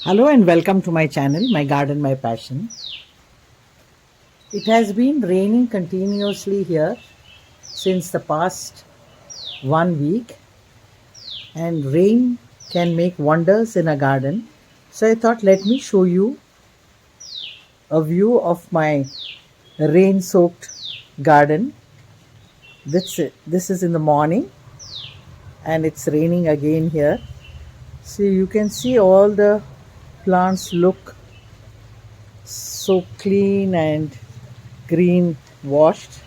Hello and welcome to my channel, My Garden, My Passion. It has been raining continuously here since the past 1 week, and rain can make wonders in a garden. So I thought, let me show you a view of my rain soaked garden. This is in the morning and it's raining again here. So you can see all the plants look so clean and green washed.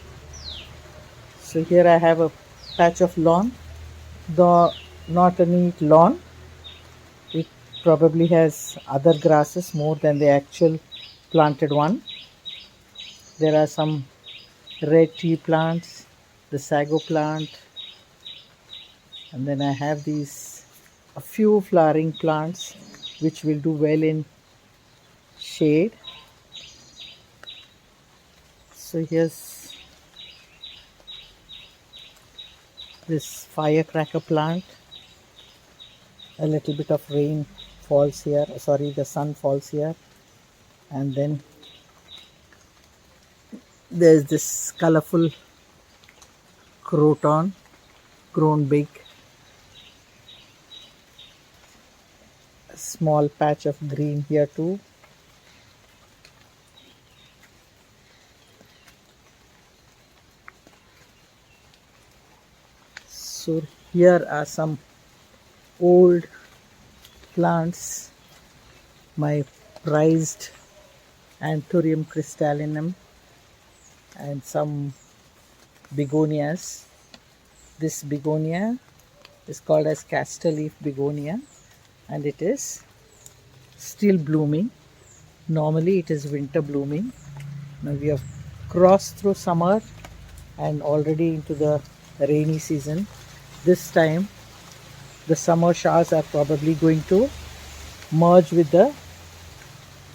So here I have a patch of lawn, though not a neat lawn. It probably has other grasses more than the actual planted one. There are some red tea plants, the sago plant, and then I have these a few flowering plants which will do well in shade. So here's this firecracker plant. A little bit of rain falls here, sorry, the sun falls here, and then there's this colorful croton grown big, a small patch of green here too. So here are some old plants, my prized Anthurium crystallinum and some begonias. This begonia is called as castor leaf begonia and it is still blooming. Normally it is winter blooming. Now we have crossed through summer and already into the rainy season. This time the summer showers are probably going to merge with the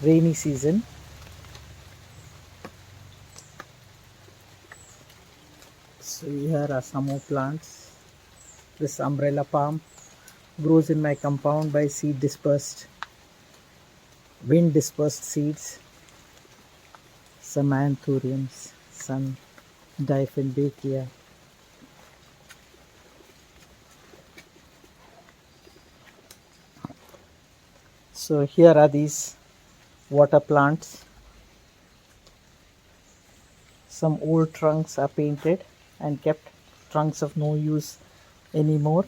rainy season. So here are some more plants. This umbrella palm grows in my compound by wind dispersed seeds. Some anthuriums, some Dieffenbachia. So here are these water plants. Some old trunks are painted and kept, trunks of no use anymore.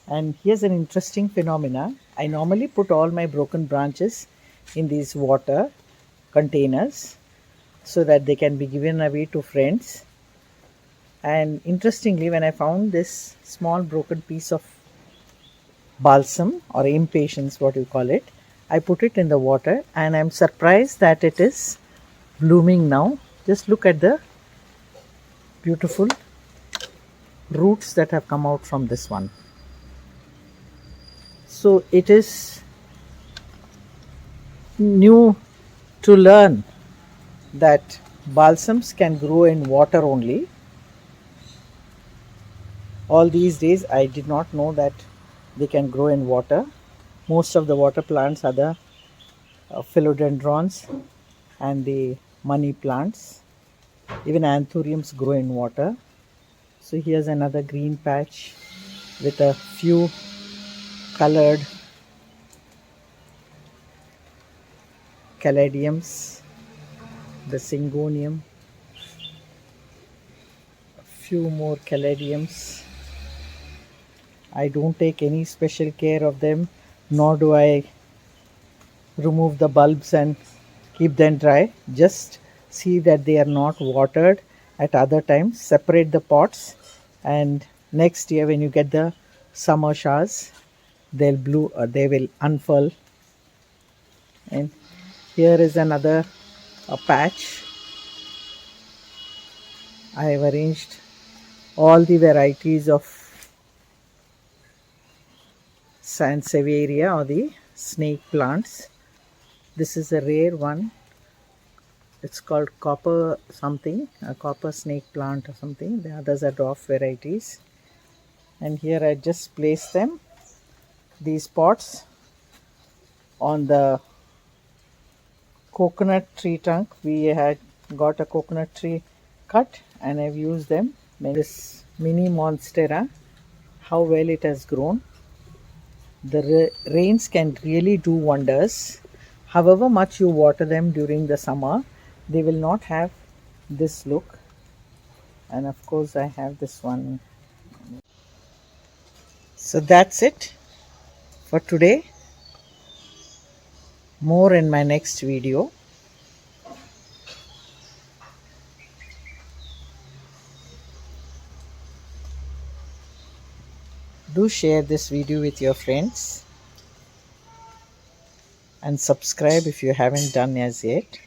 And here's an interesting phenomena. I normally put all my broken branches in these water containers so that they can be given away to friends. And interestingly, when I found this small broken piece of balsam or impatiens, what you call it, I put it in the water and I'm surprised that it is blooming now. Just look at the beautiful roots that have come out from this one. So it is new to learn that balsams can grow in water only. All these days I did not know that they can grow in water. Most of the water plants are the philodendrons and the money plants. Even anthuriums grow in water. So here's another green patch with a few colored caladiums, the syngonium, a few more caladiums. I don't take any special care of them, nor do I remove the bulbs and keep them dry. Just see that they are not watered at other times. Separate the pots, and next year when you get the summer showers, they will unfurl. And here is another patch. I have arranged all the varieties of sansevieria or the snake plants. This is a rare one. It's called copper something, a copper snake plant or something. The others are dwarf varieties. And here I just place them, these pots, on the coconut tree trunk. We had got a coconut tree cut and I've used them. This mini Monstera, how well it has grown. The rains can really do wonders. However much you water them during the summer, they will not have this look. And of course I have this one. So that's it for today. More in my next video. Do share this video with your friends and subscribe if you haven't done as yet.